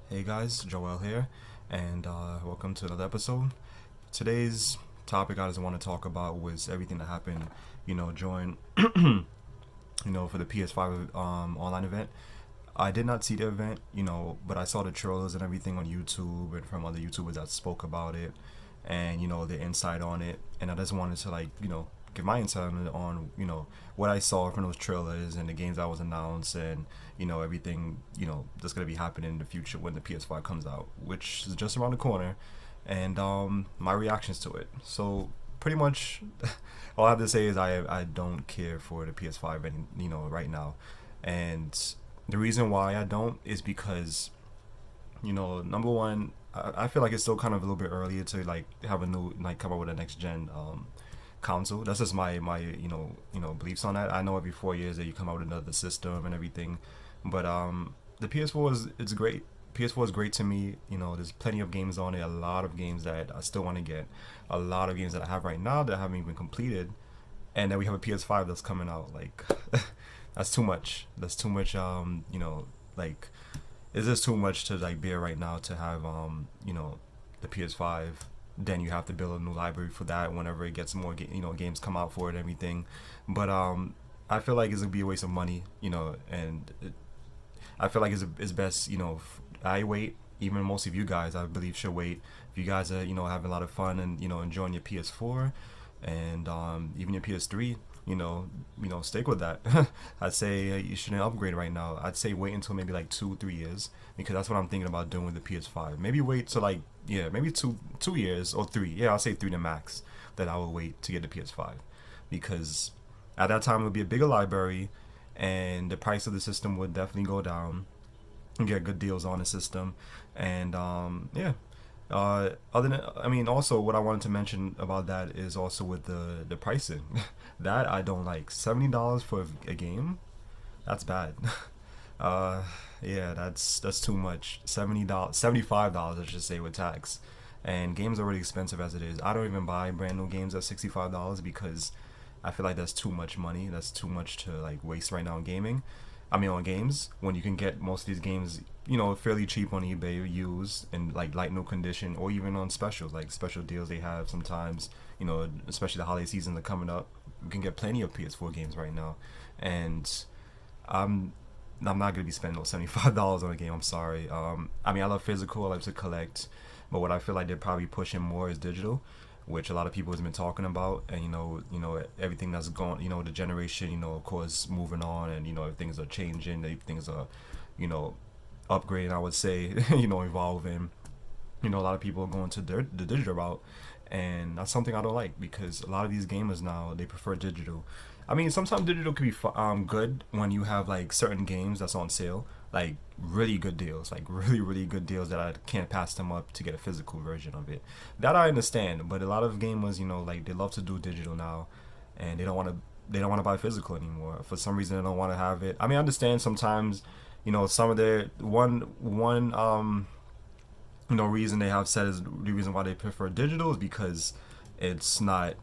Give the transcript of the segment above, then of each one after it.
Hey guys, Joel here, and welcome to another episode. Today's topic I just want to talk about was everything that happened, during, for the PS5 online event. I did not see the event, but I saw the trailers and everything on YouTube and from other YouTubers that spoke about it, and the insight on it. And I just wanted to give my insight on what I saw from those trailers and the games that was announced and everything that's gonna be happening in the future when the PS5 comes out, which is just around the corner, and my reactions to it. So pretty much, all I have to say is I don't care for the PS5 right now, and the reason why I don't is because number one, I feel like it's still kind of a little bit earlier to like have a new come up with a next gen console. That's just my beliefs on that. I know every 4 years that you come out with another system and everything, but the PS4 is it's great. PS4 is great to me. There's plenty of games on it. A lot of games that I still want to get. A lot of games that I have right now that haven't even completed, and then we have a PS5 that's coming out. Like that's too much. That's too much. Like it's just too much to like bear right now to have the PS5. Then you have to build a new library for that whenever it gets more games come out for it and everything. But I feel like it's gonna be a waste of money, and I feel like it's best, I wait. Even most of you guys, I believe, should wait. If you guys are having a lot of fun and enjoying your PS4 and even your PS3, stick with that. I'd say you shouldn't upgrade right now. I'd say wait until maybe like 2 3 years, because that's what I'm thinking about doing with the PS5. Maybe wait till like, yeah, maybe 2 years or three. Yeah, I'll say three to max, that I will wait to get the PS5, because at that time it would be a bigger library, and the price of the system would definitely go down and get good deals on the system. And yeah, other than, I mean, also what I wanted to mention about that is also with the pricing. That I don't like. $70 for a game, that's bad. uh yeah, that's too much. $70, $75 I should say, with tax. And games are really expensive as it is. I don't even buy brand new games at $65 because I feel like that's too much money. That's too much to like waste right now in gaming. I mean, on games, when you can get most of these games, fairly cheap on eBay or used in like light new condition, or even on specials, like special deals they have sometimes. Especially the holiday season are coming up. You can get plenty of PS4 games right now, and I'm I'm not gonna be spending those $75 on a game. I'm sorry. I mean, I love physical. I like to collect, but what I feel like they're probably pushing more is digital, which a lot of people has been talking about. And everything that's going, the generation, of course, moving on, and things are changing. Things are, you know, upgrading. I would say, evolving. A lot of people are going to the digital route, and that's something I don't like, because a lot of these gamers now, they prefer digital. I mean, sometimes digital could be good when you have like certain games that's on sale, like really good deals, like really really good deals that I can't pass them up to get a physical version of it. That I understand, but a lot of gamers, like they love to do digital now, and they don't want to buy physical anymore. For some reason, they don't want to have it. I mean, I understand sometimes, some of their one reason they have said is the reason why they prefer digital is because it's not,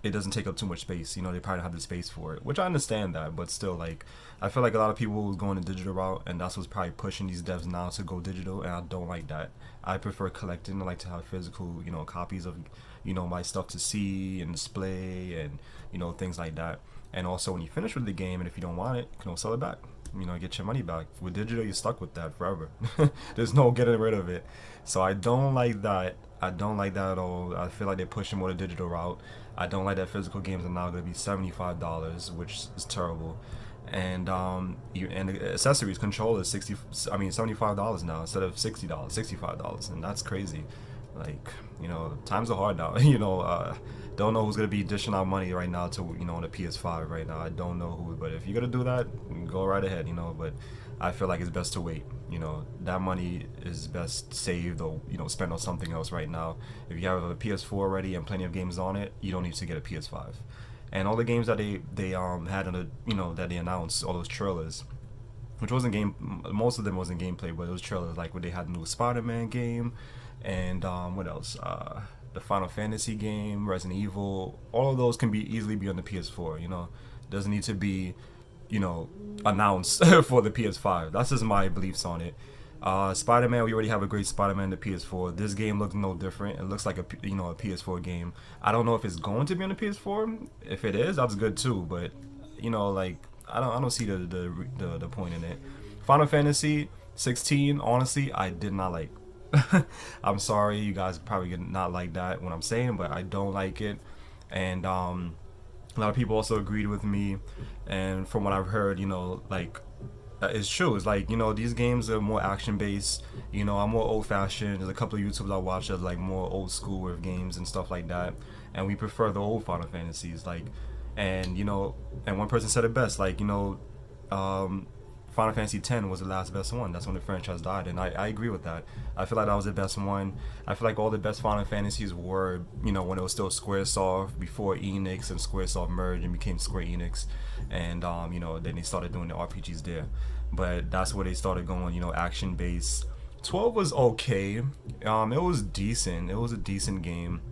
it doesn't take up too much space. They probably don't have the space for it, which I understand that, but still, like, I feel like a lot of people is going the digital route, and that's what's probably pushing these devs now to go digital, and I don't like that. I prefer collecting. I like to have physical, copies of, my stuff to see and display, and things like that. And also, when you finish with the game, and if you don't want it, you can sell it back. Get your money back. With digital, you're stuck with that forever. There's no getting rid of it. So I don't like that. I don't like that at all. I feel like they're pushing more the digital route. I don't like that physical games are now going to be $75, which is terrible. And the accessories, controllers, $75 now instead of $60, $65, and that's crazy. Like, times are hard now. Don't know who's gonna be dishing out money right now to on the PS5 right now. I don't know who, but if you're gonna do that, go right ahead. But I feel like it's best to wait. That money is best saved, or spent on something else right now. If you have a PS4 already and plenty of games on it, you don't need to get a PS5. And all the games that they had on the that they announced, all those trailers, which wasn't game, most of them wasn't gameplay, but it was trailers, like when they had a new Spider-Man game, and what else? The Final Fantasy game, Resident Evil. All of those can be easily be on the PS4. Doesn't need to be, announced for the PS5. That's just my beliefs on it. Spider-Man, we already have a great Spider-Man in the PS4. This game looks no different. It looks like a PS4 game. I don't know if it's going to be on the PS4. If it is, that's good too. But like I don't see the point in it. Final Fantasy 16, honestly, I did not like. I'm sorry, you guys probably gonna not like that when I'm saying, but I don't like it. And a lot of people also agreed with me. And from what I've heard, like it's true. It's like these games are more action based. I'm more old fashioned. There's a couple of YouTubers I watch that's like more old school with games and stuff like that, and we prefer the old Final Fantasies. Like, and and one person said it best. Like, um, Final Fantasy X was the last best one. That's when the franchise died, and I agree with that. I feel like that was the best one. I feel like all the best Final Fantasies were, when it was still Squaresoft, before Enix and Squaresoft merged and became Square Enix, and then they started doing the RPGs there. But that's where they started going, action based. 12 was okay. It was decent. It was a decent game.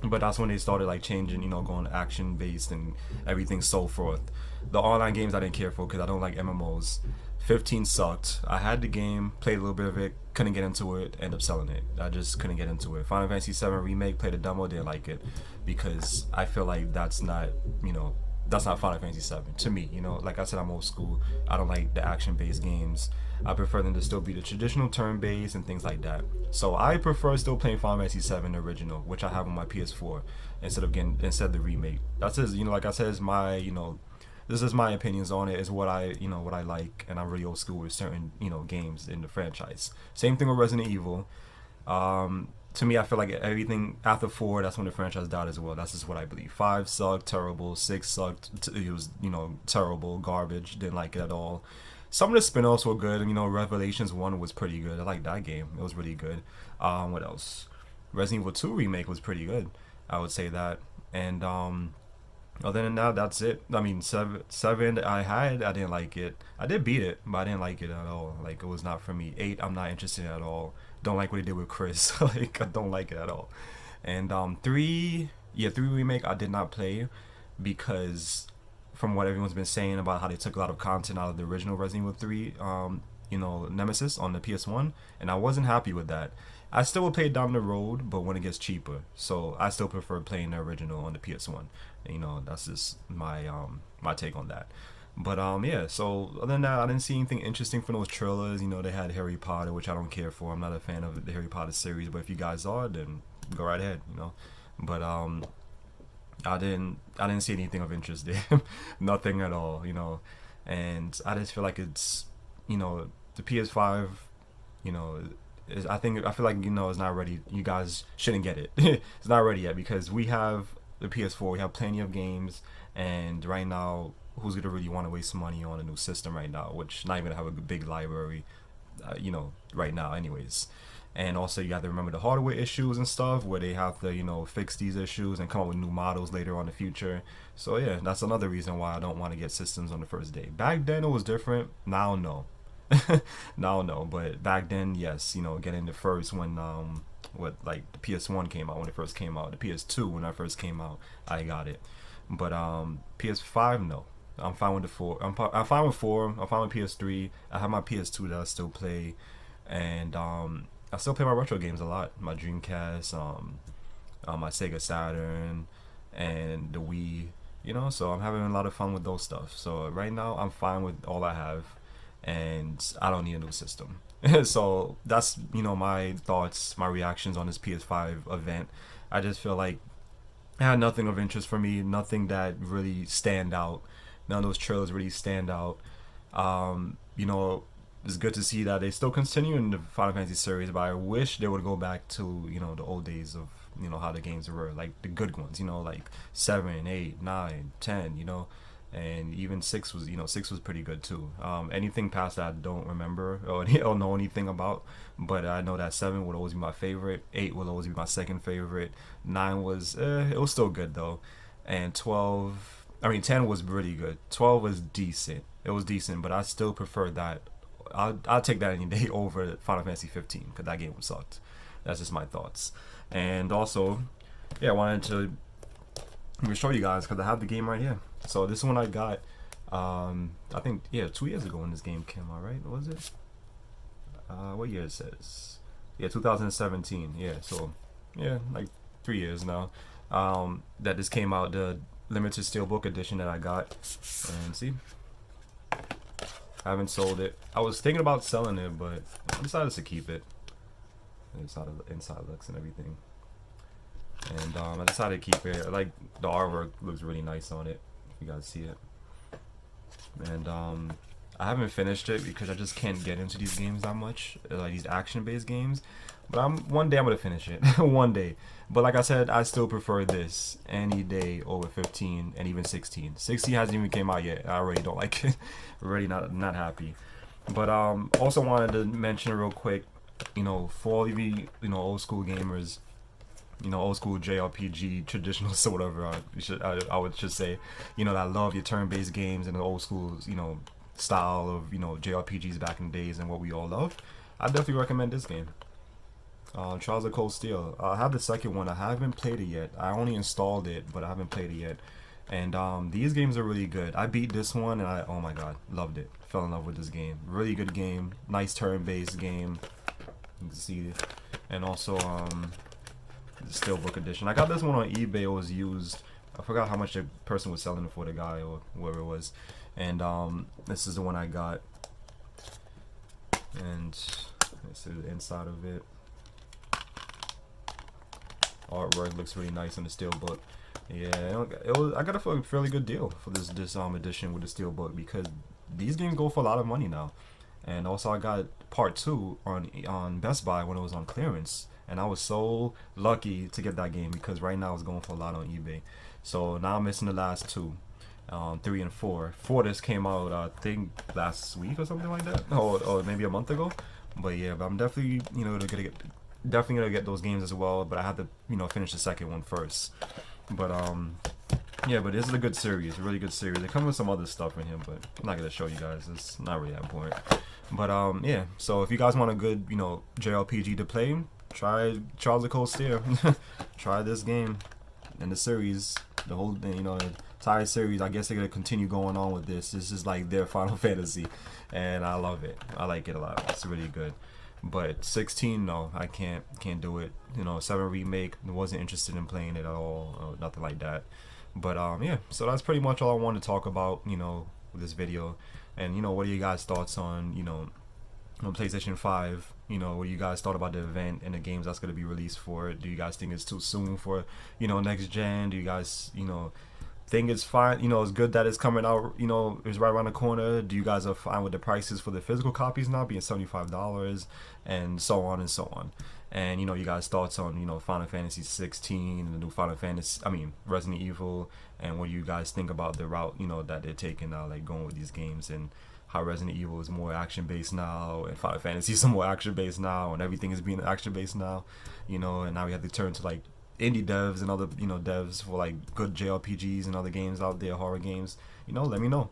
But that's when they started like changing, going action based and everything so forth. The online games I didn't care for because I don't like MMOs. 15 sucked. I had the game, played a little bit of it, couldn't get into it, ended up selling it. I just couldn't get into it. Final Fantasy 7 remake, played a demo, didn't like it because I feel like that's not Final Fantasy 7 to me. Like I said, I'm old school. I don't like the action based games. I prefer them to still be the traditional turn based and things like that. So I prefer still playing Final Fantasy 7 original, which I have on my PS4 instead of the remake. That's just like I said, is my this is my opinions on it. Is what I like, and I'm really old school with certain games in the franchise. Same thing with Resident Evil. To me, I feel like everything after 4, that's when the franchise died as well. That's just what I believe. 5 sucked, terrible. 6 sucked. It was terrible, garbage. Didn't like it at all. Some of the spin-offs were good. Revelations 1 was pretty good. I like that game. It was really good. What else? Resident Evil 2 remake was pretty good. I would say that. And other than that, that's it. I mean, 7 I didn't like it. I did beat it, but I didn't like it at all. Like, it was not for me. 8, I'm not interested at all. Don't like what they did with Chris. Like, I don't like it at all. And 3 remake I did not play because from what everyone's been saying about how they took a lot of content out of the original Resident Evil 3 Nemesis on the PS1, and I wasn't happy with that. I still will play it down the road, but when it gets cheaper. So I still prefer playing the original on the PS1. That's just my take on that. But yeah, so other than that, I didn't see anything interesting from those trailers. They had Harry Potter, which I don't care for. I'm not a fan of the Harry Potter series, but if you guys are, then go right ahead, But I didn't see anything of interest there. Nothing at all, And I just feel like it's the PS5, I feel like it's not ready. You guys shouldn't get it. It's not ready yet because we have the PS4. We have plenty of games, and right now, who's gonna really want to waste money on a new system right now? Which not even gonna have a big library, right now, anyways. And also, you got to remember the hardware issues and stuff, where they have to fix these issues and come up with new models later on in the future. So yeah, that's another reason why I don't want to get systems on the first day. Back then it was different. Now no. Now no, but back then yes, getting the first when like the PS1 came out when it first came out, the PS2 when that first came out, I got it. But PS5 no. I'm fine with the 4. I'm fine with 4. I'm fine with PS3. I have my PS2 that I still play, and I still play my retro games a lot. My Dreamcast, my Sega Saturn, and the Wii. So I'm having a lot of fun with those stuff. So right now I'm fine with all I have, and I don't need a new system. So that's my thoughts, my reactions on this PS5 event. I just feel like it had nothing of interest for me, nothing that really stand out. None of those trailers really stand out. It's good to see that they still continue in the Final Fantasy series, but I wish they would go back to the old days of how the games were, like the good ones, like 7, 8, 9, 10, and even 6 was 6 was pretty good too. Anything past that I don't remember or know anything about, but I know that 7 would always be my favorite. 8 would always be my second favorite. 9 was it was still good though, and 10 was really good. 12 was decent. It was decent, but I still prefer that. I'll take that any day over Final Fantasy 15 because that game sucked. That's just my thoughts. And also, yeah, I wanted to show you guys because I have the game right here. So this one I got, I think 2 years ago when this game came out, right? Was it? What year it says? Yeah, 2017. Yeah, so yeah, like 3 years now. That this came out, the limited steelbook edition that I got, and see, I haven't sold it. I was thinking about selling it, but I decided to keep it. Inside looks and everything, and I decided to keep it. Like the artwork looks really nice on it. If you guys see it, and I haven't finished it because I just can't get into these games that much, like these action-based games. But one day I'm gonna finish it, one day. But like I said, I still prefer this any day over 15 and even 16. 16 hasn't even came out yet. I already don't like it. Already not happy. But also wanted to mention real quick, for all of you, old school gamers, old school JRPG traditionalists or whatever. I would just say, that love your turn-based games and the old school, style of JRPGs back in the days and what we all love. I definitely recommend this game. Trials of Cold Steel. I have the second one. I haven't played it yet. I only installed it, but I haven't played it yet. And these games are really good. I beat this one, and oh my god, loved it. Fell in love with this game. Really good game. Nice turn-based game. You can see, and also the Steelbook edition. I got this one on eBay. It was used. I forgot how much the person was selling it for, the guy or whoever it was. And this is the one I got. And let's see the inside of it. Artwork looks really nice on the steelbook. Yeah, I got a fairly good deal for this edition with the steelbook because these games go for a lot of money now. And also I got part 2 on Best Buy when it was on clearance, and I was so lucky to get that game because right now it's going for a lot on eBay. So now I'm missing the last 2, 3 and 4. 4 just came out I think last week or something like that, or maybe a month ago. But yeah, but I'm definitely gonna get those games as well, but I have to finish the second one first. But yeah, but this is a good series, a really good series. It comes with some other stuff in here, but I'm not gonna show you guys. It's not really that important. But yeah, so if you guys want a good JRPG to play, try Trials of Cold Steel. Try this game and the series, the whole thing, the entire series. I guess they're gonna continue going on with this. This is like their Final Fantasy, and I love it. I like it a lot. It's really good. But 16, no, I can't do it. 7 remake, wasn't interested in playing it at all, or nothing like that. But yeah, so that's pretty much all I wanted to talk about, with this video. And what are you guys' thoughts on on PlayStation 5? What you guys thought about the event and the games that's gonna be released for it? Do you guys think it's too soon for next gen? Do you guys think it's fine? It's good that it's coming out. It's right around the corner. Do you guys are fine with the prices for the physical copies now being $75 and so on and so on? And you guys' thoughts on Final Fantasy 16 and the new Resident Evil, and what do you guys think about the route that they're taking now, like going with these games, and how Resident Evil is more action based now and Final Fantasy is more action based now, and everything is being action based now, and now we have to turn to like indie devs and other devs for like good JRPGs and other games out there, horror games. Let me know.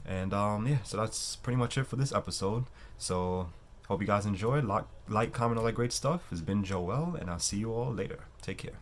And yeah, so that's pretty much it for this episode. So hope you guys enjoyed. Like, comment, all that great stuff. It's been Joel, and I'll see you all later. Take care.